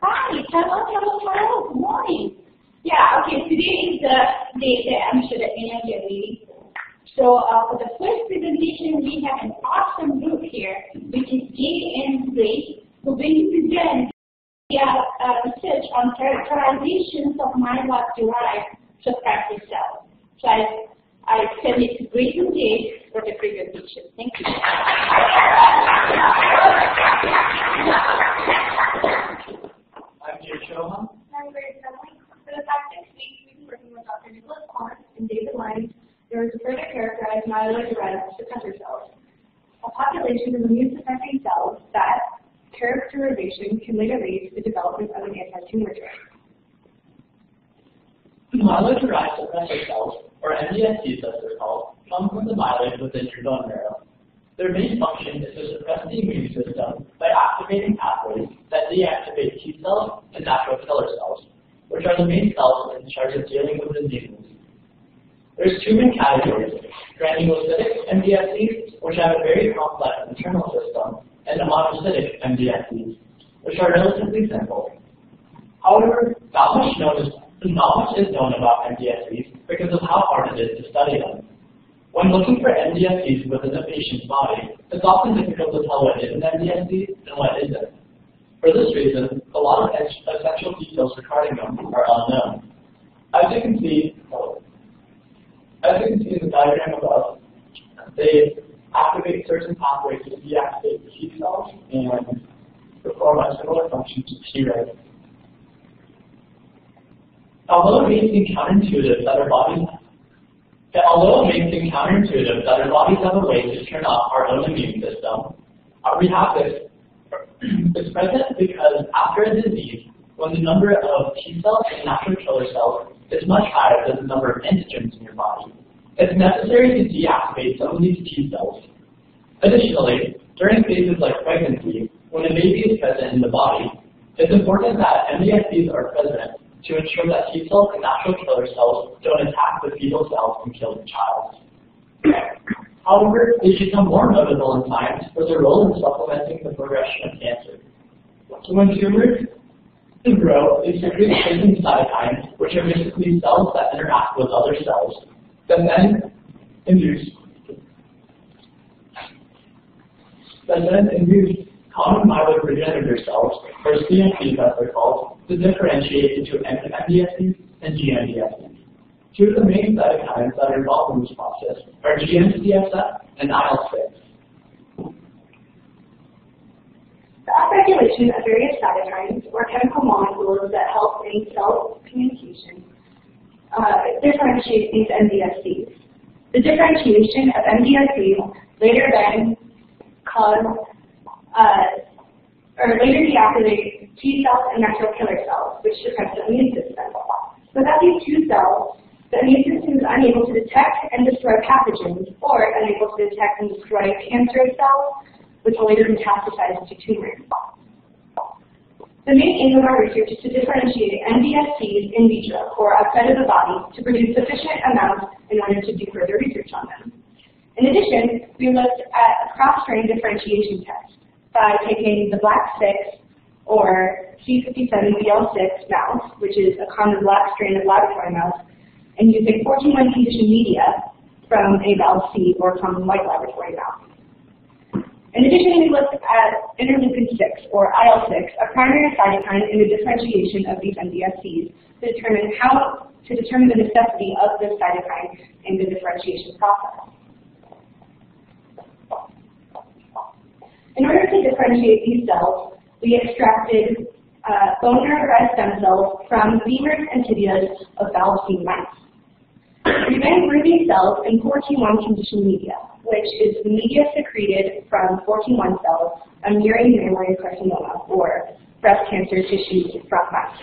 Hi, hello. Good morning. Yeah, okay, today is the day that I'm sure that many of you are waiting for. So for the first presentation, we have an awesome group here, which is Jade and Grace, who will present their research on characterizations of myeloid-derived suppressor cells. So I send it to Grace and Jade for the presentation. Thank you. I'm Jade Shohan. I'm Grace Dunley. For the past 6 weeks, we've been working with Dr. Nicholas Corn and David Lyons to further characterize myeloid-derived suppressor cells, a population of immune-suppressing cells that characterization can later lead to the development of an anti-tumor drug. Myeloid-derived suppressor cells, or MDSCs as they're called, come from the myeloid within your bone marrow. Their main function is to suppress the immune system by activating pathways that deactivate T cells and natural killer cells, which are the main cells in charge of dealing with diseases. There's two main categories: granulocytic MDSCs, which have a very complex internal system, and monocytic MDSCs, which are relatively simple. However, not much is known about MDSCs because of how hard it is to study them. When looking for MDSCs within a patient's body, it's often difficult to tell what is an MDSC and what isn't. For this reason, a lot of essential details regarding them are unknown. As you can see in the diagram above, they activate certain pathways to deactivate T cells and perform a similar function to Tregs. Although it may seem counterintuitive that our bodies have a way to turn off our own immune system, we have this. It's present because after a disease, when the number of T cells and natural killer cells is much higher than the number of antigens in your body, it's necessary to deactivate some of these T cells. Additionally, during phases like pregnancy, when a baby is present in the body, it's important that MDSCs are present to ensure that T cells and natural killer cells don't attack the fetal cells and kill the child. However, they become more notable in science for their role in supplementing the progression of cancer. So when tumors grow, they secrete certain cytokines, which are basically cells that interact with other cells, that then induce common myeloid progenitor cells, or CMCs as they're called, to differentiate into MDSCs and GMDSCs. Two of the main cytokines that are involved in this process are GM-CSF and IL-6. The upregulation of various cytokines, or chemical molecules that help in cell communication, differentiate these MDSCs. The differentiation of MDSCs later then later deactivate T cells and natural killer cells, which suppress the immune system. Without these two cells, the immune system is unable to detect and destroy pathogens, or unable to detect and destroy cancerous cells, which will later metastasize to tumors. The main aim of our research is to differentiate MDSCs in vitro, or outside of the body, to produce sufficient amounts in order to do further research on them. In addition, we looked at a cross-strain differentiation test by taking the black 6 or C57BL6 mouse, which is a common black strain of laboratory mouse, and using 14-1 conditioned media from a VALC or common white laboratory mouse. In addition, we looked at interleukin-6 or IL-6, a primary cytokine in the differentiation of these MDSCs to determine the necessity of this cytokine in the differentiation process. In order to differentiate these cells, we extracted bone marrow-derived stem cells from femurs and tibias of VALC mice. We then grew these cells in 14-1 conditioned media, which is the media secreted from 14-1 cells of murine mammary carcinoma, or breast cancer tissue from mice.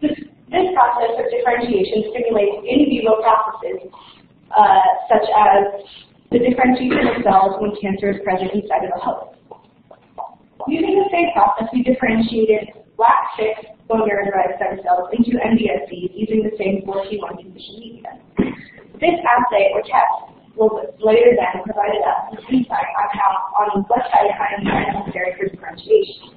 This process of differentiation stimulates in vivo processes such as the differentiation of cells when cancer is present inside of a host. Using the same process, we differentiated black 6 bone marrow-derived stem cells into MDSCs using the same 14-1 conditioned media. This assay or test will later then provide us with insight on what cytokines are necessary for differentiation.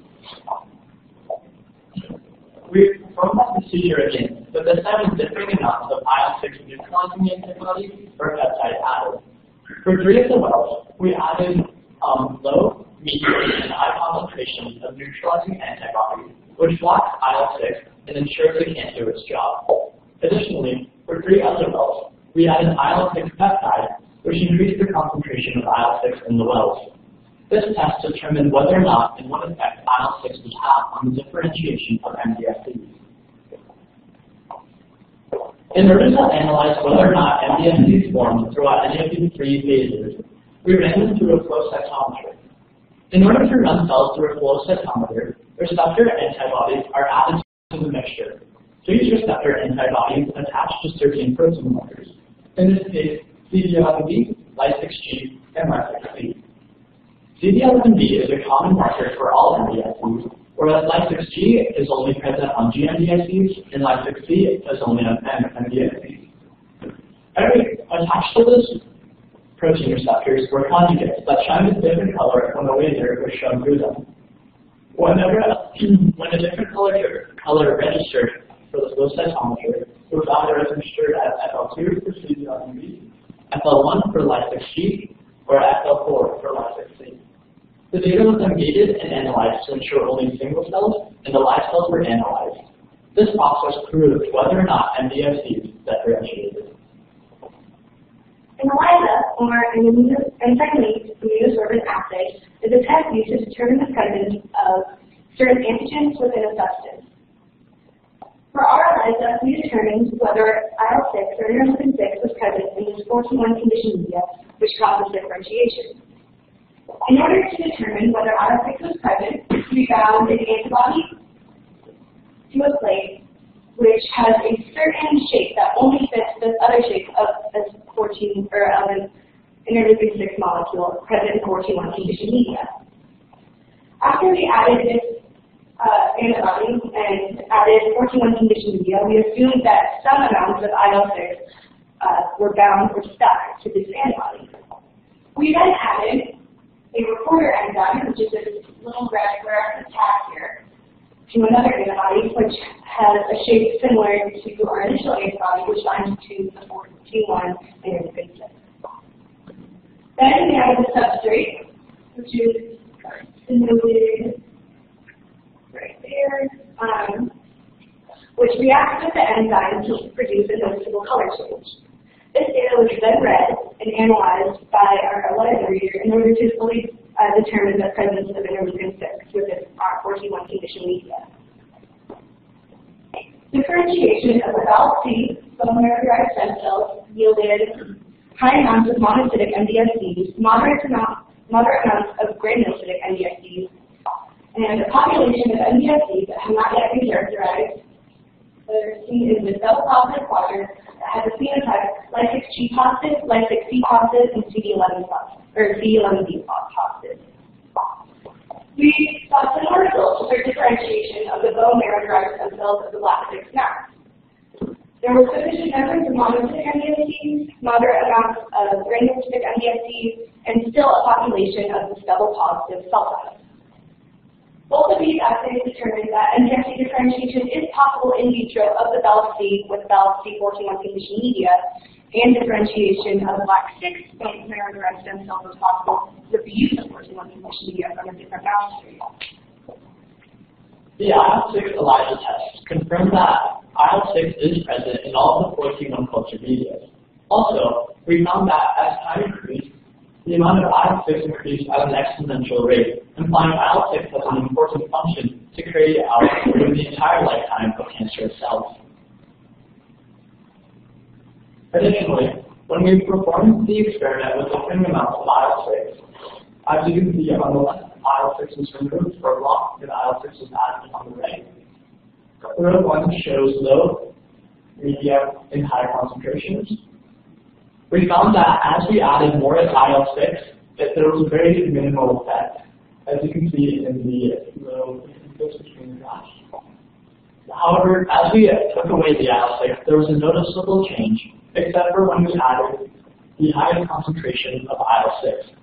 we performed that procedure again, but this time with differing amounts of IL-6 neutralizing antibodies or peptide added. For 3 of the wells, we added low, medium, and high concentrations of neutralizing antibodies, which blocks IL-6 and ensures it can't do its job. Additionally, for 3 other wells, we added IL-6 peptide, which increased the concentration of IL-6 in the wells. This test determined whether or not and what effect IL-6 would have on the differentiation of MDSCs. In order to analyze whether or not MDSCs formed throughout any of these 3 phases, we ran them through a flow cytometer. In order to run cells through a flow cytometer, receptor antibodies are added to the mixture. So each receptor antibodies attach to certain protein markers. In this case, CD11B, Ly6G, and Ly6C. CD11B is a common marker for all MDSCs, whereas Ly6G is only present on GMDSCs and Ly6C is only on MDSCs. Attached to those protein receptors were conjugates that shine a different color when a laser was shown through them. When a different color registered for the flow cytometer, it was either registered as FL2 for CD11B, FL1 for Ly6G, or FL4 for Ly6C. The data was then gated and analyzed to ensure only single cells and the live cells were analyzed. This process proved whether or not MDSCs differentiated. An ELISA, or an immunosorbent assay, is a test used to determine the presence of certain antigens within a substance. For our ELISA, we determined whether IL-6 or interleukin-6 was present in this 14-1 conditioned media, which causes differentiation. In order to determine whether IL-6 was present, we found an antibody to a plate which has a certain shape that only fits this other shape of this 14 or of an interleukin-6 molecule present in 14-1 conditioned media. After we added this antibody and added 14-1 conditioned media, we assumed that some amounts of IL-6 were bound or stuck to this antibody. We then added a reporter enzyme, which is this little red fluorescent tag here, to another antibody, which has a shape similar to our initial antibody, which binds to the 14-1 interleukin-6. Then we added the substrate, which is denoted right there, which reacts with the enzyme to produce a noticeable color change. This data was then read and analyzed by our ELISA reader in order to fully determine the presence of interleukin-6 within our 14-1 conditioned media. Differentiation of the BAL-C bone marrow-derived stem cells yielded high amounts of monocytic MDSCs, moderate amounts of granulocytic MDSCs, and a population of MDSCs that have not yet been characterized that are seen in the double-positive quadrant that has a phenotype Ly6G positive, Ly6C positive, and CD11 positive, or CD11B positive. We saw similar results for differentiation of the bone marrow-derived stem cells of the black-6 mouse. There were sufficient numbers of monocytic MDSCs, moderate amounts of granulocytic MDSCs, and still a population of this double-positive cell type. Both of these assays determined that MDSC differentiation is possible in vitro of the BAL-C with BAL-C 14-1 conditioned media, and differentiation of black-6 bone marrow-derived stem cells is possible with the use of 14-1 conditioned media from a different mouse strain. The IL-6 ELISA test confirmed that IL-6 is present in all of the 14-1 culture media. Also, we found that as time increased, the amount of IL-6 increased at an exponential rate, implying IL-6 has an important function to carry out through the entire lifetime of cancerous cells. Additionally, when we performed the experiment with different amounts of IL-6, as you can see on the left, IL-6 is removed or blocked, and IL-6 is added on the right. Row 1 shows low, medium, and high concentrations. We found that as we added more IL-6, there was a very minimal effect, as you can see in the row between the graphs. However, as we took away the IL-6, there was a noticeable change, except for when we added the highest concentration of IL-6.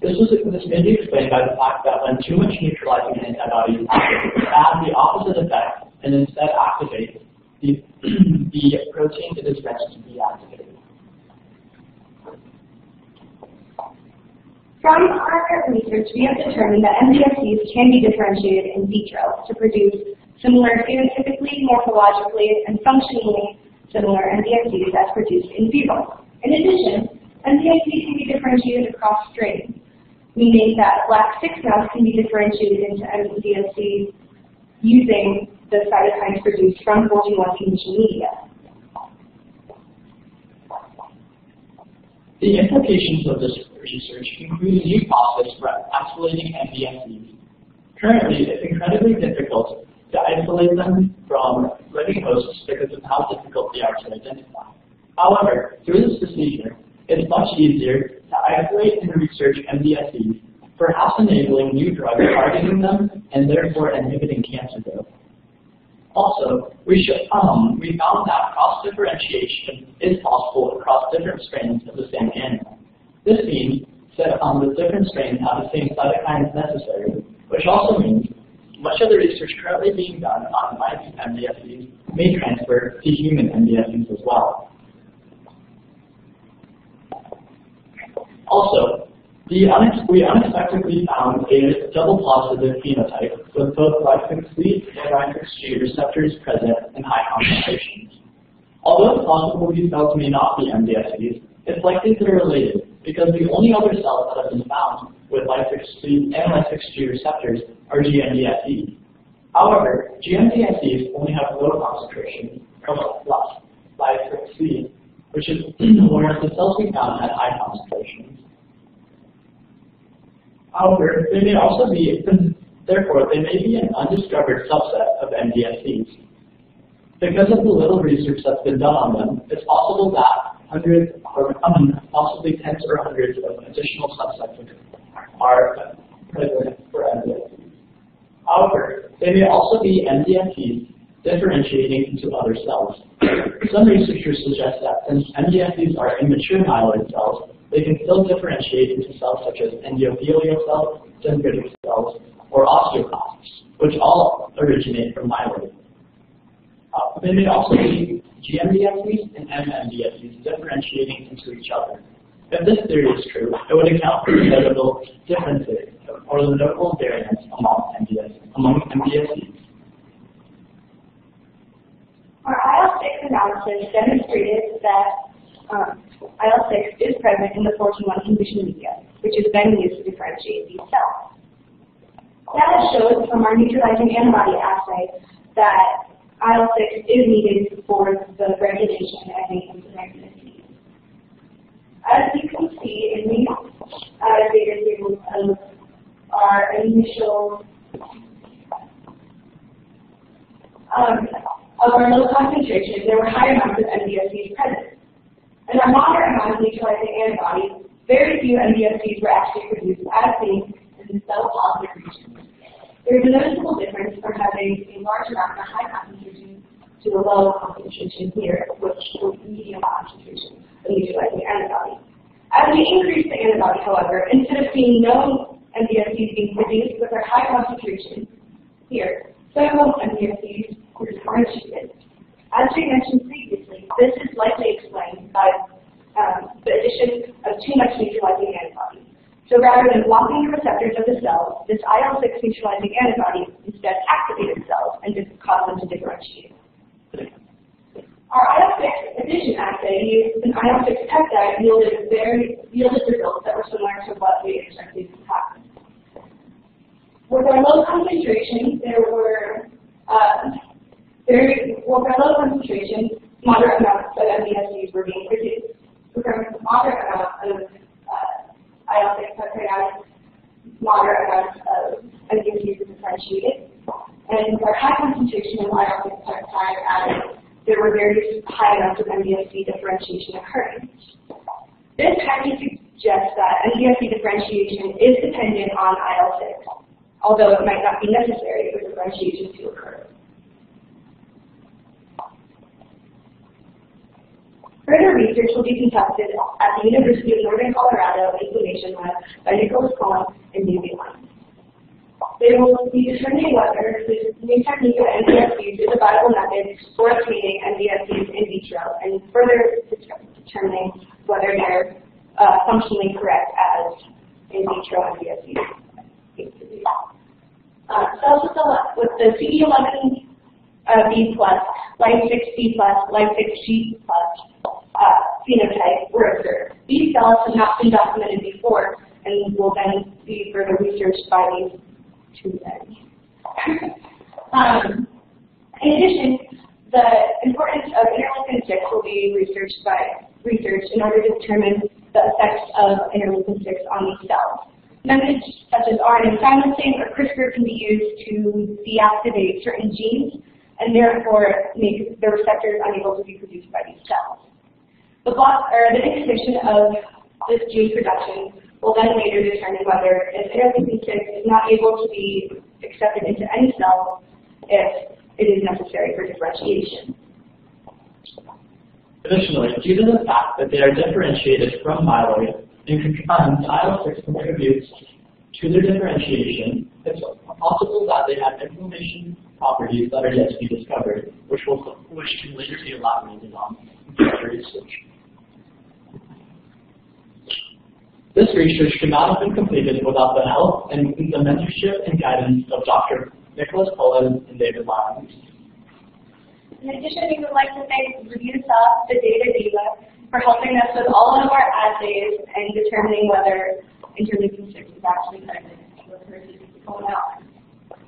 This may be explained by the fact that when too much neutralizing antibodies have the opposite effect and instead activate the protein it is meant to be activated. From our research, we have determined that MDSCs can be differentiated in vitro to produce similar phenotypically, morphologically, and functionally similar MDSCs as produced in vivo. In addition, MDSCs can be differentiated across strains, meaning that black 6 mouse can be differentiated into MDSCs using the cytokines produced from 14-1 conditioned media. The implications of this research include a new process for isolating MDSCs. Currently, it's incredibly difficult to isolate them from living hosts because of how difficult they are to identify. However, through this procedure, it's much easier to isolate and research MDSCs, perhaps enabling new drugs targeting them and therefore inhibiting cancer growth. Also, we found that cross-differentiation is possible across different strains of the same animal. This means that the different strains have the same cytokines necessary, which also means much of the research currently being done on mice MDSCs may transfer to human MDSCs as well. Also, we unexpectedly found a double positive phenotype with both Lysozyme and Lysozyme receptors present in high concentrations. Although it's possible these cells may not be MDSCs, it's likely they're related because the only other cells that have been found with Lysozyme and Lysozyme receptors are GMDSCs. However, GMDSCs only have low concentrations of Lysozyme, which is whereas the cells we found had high concentrations. However, they may also be, therefore, they may be an undiscovered subset of MDSCs. Because of the little research that's been done on them, it's possible that hundreds, or possibly tens or hundreds of additional subsets are present for MDSCs. However, they may also be MDSCs differentiating into other cells. Some researchers suggest that since MDSCs are immature myeloid cells, they can still differentiate into cells such as endothelial cells, dendritic cells, or osteoclasts, which all originate from myeloid. They may also be GMDSCs and MMDSCs differentiating into each other. If this theory is true, it would account for the notable differences or the notable variance among MDSCs. Our IL-6 analysis demonstrated that IL-6 is present in the 14-1 conditioned media, which is then used to differentiate these cells. Data shows from our neutralizing antibody assay that IL-6 is needed for the regulation and maintenance of MDSCs. As you can see in these data tables of our initial of our low concentration, there were high amounts of MDSCs present. In our moderate amount of neutralizing antibodies, very few MDSCs were actually produced as seen in the cell-positive region. There is a noticeable difference from having a large amount of high concentration to a low concentration here, which is medium concentration of neutralizing antibody. As we increase the antibody, however, instead of seeing no MDSCs being produced with our high concentration here, several MDSCs were differentiated. As we mentioned previously, this is likely explained by the addition of too much neutralizing antibody. So rather than blocking the receptors of the cell, this IL-6 neutralizing antibody instead activated cells and caused them to differentiate. Our IL-6 addition assay used an IL-6 peptide yielded results that were similar to what we expected to happen. With our low concentration, moderate amounts of MDSCs were being produced. With our moderate amount of IL-6 peptide, moderate amounts of MDSCs were differentiated. And with our high concentration of IL-6 peptide added, there were very high amounts of MDSC differentiation occurring. This highly suggests that MDSC differentiation is dependent on IL-6, although it might not be necessary for differentiation to occur. Further research will be conducted at the University of Northern Colorado Inflammation Lab by Nicholas Collins and David Lyons. They they will be determining whether this new technique of MDSCs is a viable method for obtaining MDSCs in vitro, and further determining whether they're functionally correct as in vitro MDSCs. Cells with the CD11B plus, Ly6B plus, Ly6G plus phenotype were observed. These cells have not been documented before and will then be further researched by these two ends. In addition, the importance of interleukin-6 will be researched in order to determine the effects of interleukin-6 on these cells. Methods such as RNA silencing or CRISPR can be used to deactivate certain genes and therefore make the receptors unable to be produced by these cells. The inhibition of this gene production will then later determine whether if interleukin-6 is not able to be accepted into any cell, if it is necessary for differentiation. Additionally, due to the fact that they are differentiated from myeloid, IL-6 contributes to their differentiation, it's possible that they have inflammation properties that are yet to be discovered, which can later be elaborated on in future research. This research could not have been completed without the help and the mentorship and guidance of Dr. Nicholas Cullen and David Lyons. In addition, we would like to thank ReviewSoft, the Data Diva, for helping us with all of our assays and determining whether interleukin-6 is actually present versus going out.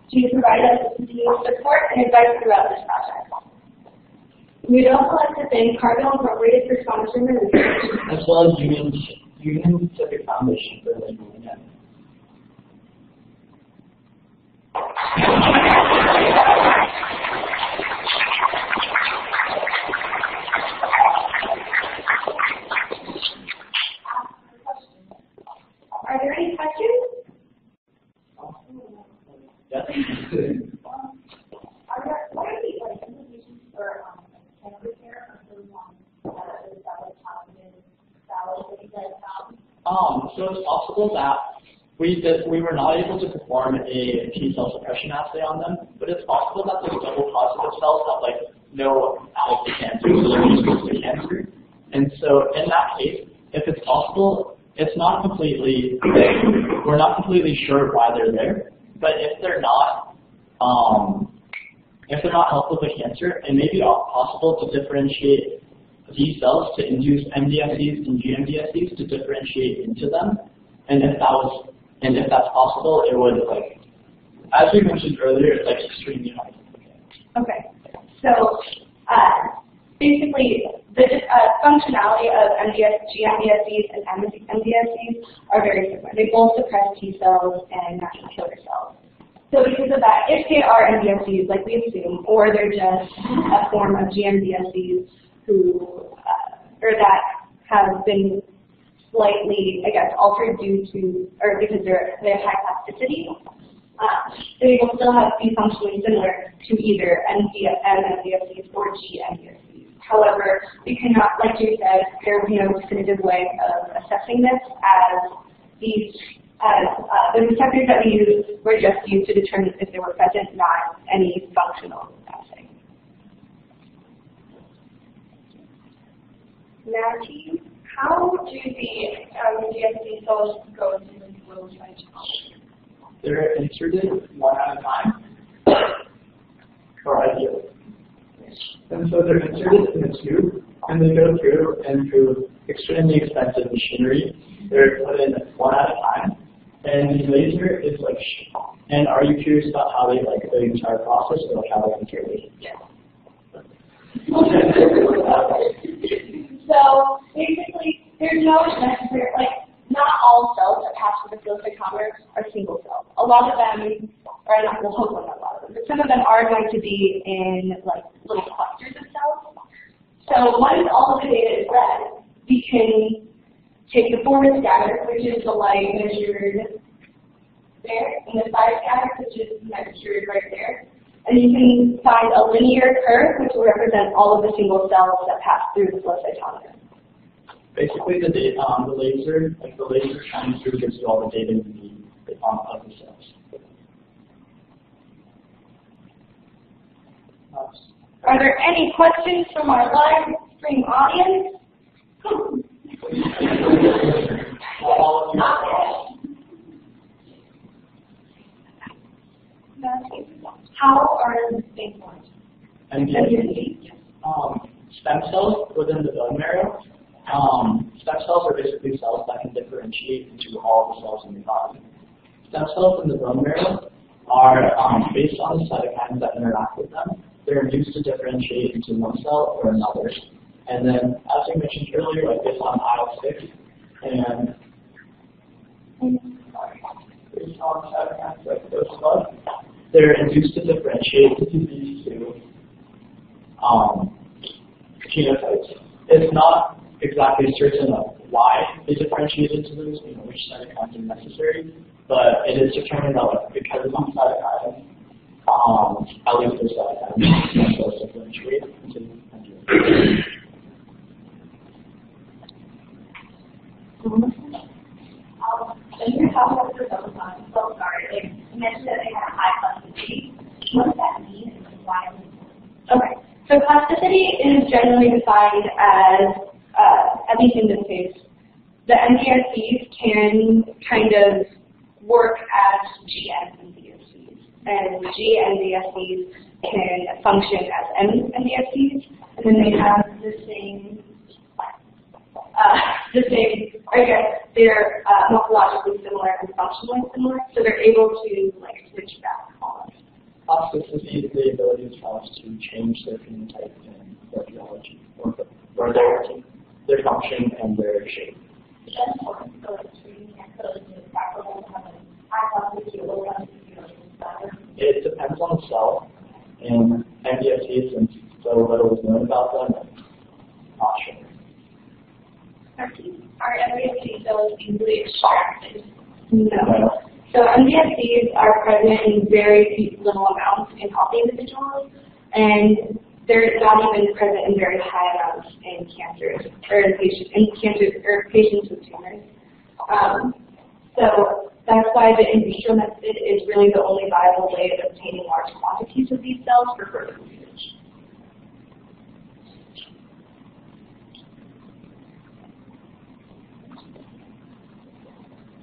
She provided us with continued support and advice throughout this project. We'd also like to thank Cargill Incorporated for sponsoring the research, as well as Union Pacific Foundation for enabling it. Are there any questions? Yes. What are the implications for cancer care or for So it's possible that we were not able to perform a T-cell suppression assay on them, but it's possible that those double positive cells have no cancer, so they're resistant to cancer. And so in that case, if it's possible, it's not completely, we're not completely sure why they're there, but if they're not helpful to cancer, it may be possible to differentiate these cells to induce MDSCs and GMDSCs to differentiate into them, and if that's possible, it would as we mentioned earlier, it's extremely high. Okay, so basically the functionality of GMDSCs and MDSCs are very similar. They both suppress T cells and natural killer cells. So because of that, if they are MDSCs like we assume, or they're just a form of GMDSCs or that have been slightly, altered due to, or because they have high plasticity, they will still be functionally similar to either MDSCs or GMDSCs. However, we cannot, like you said, there will be no definitive way of assessing this, as the receptors that we used were just used to determine if they were present, not any functional assay. Now, team, how do the MDSC cells go into the myeloid? They're inserted one at a time, or ideally. And so they're inserted in a tube, and they go through, and through extremely expensive machinery, they're put in one at a time. And the laser is and are you curious about how they the entire process, or how they enter it? Yes. So basically, there's no necessary, not all cells that pass through the flow cytometer are single cells. A lot of them, or not, we'll hope not a lot of them, but some of them are going to be in little clusters of cells. So once all of the data is read, we can take the forward scatter, which is the light measured there, and the side scatter, which is measured right there. And you can find a linear curve, which will represent all of the single cells that pass through the flow cytometer. Basically, the laser, the laser shining through gives you all the data you need of the cells. Are there any questions from our live stream audience? How are the things formed? Stem cells within the bone marrow. Stem cells are basically cells that can differentiate into all the cells in the body. Stem cells in the bone marrow are based on the cytokines that interact with them. They're used to differentiate into one cell or another. And then, as I mentioned earlier, like based on IL-6 and based on cytokines like those cells, they're induced to differentiate into these two genotypes. It's not exactly certain of why they differentiate into those, which cytokines are necessary, but it is determined that because of these cytokines, at least those cytokines are differentiate into these. In your talk about the cell sorry, you mentioned that they have high plasticity. What does that mean and why? Okay, so plasticity is generally defined as, at least in this case, the MDSCs can kind of work as GNMDSCs, and GNMDSCs can function as MDSCs, and then they have the same, I guess, they're morphologically similar and functionally similar, so they're able to switch back on. Plasticity is the ability of cells to change their phenotype and physiology, or their function and their shape. It depends on the cell, and MDSCs, since so little is known about them, I'm not sure. Are MDSC cells easily extracted? No. So MDSCs are present in very little amounts in healthy individuals, and they're not even present in very high amounts in cancers or patients with tumors. So that's why the in vitro method is really the only viable way of obtaining large quantities of these cells for further research.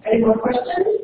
Any more questions?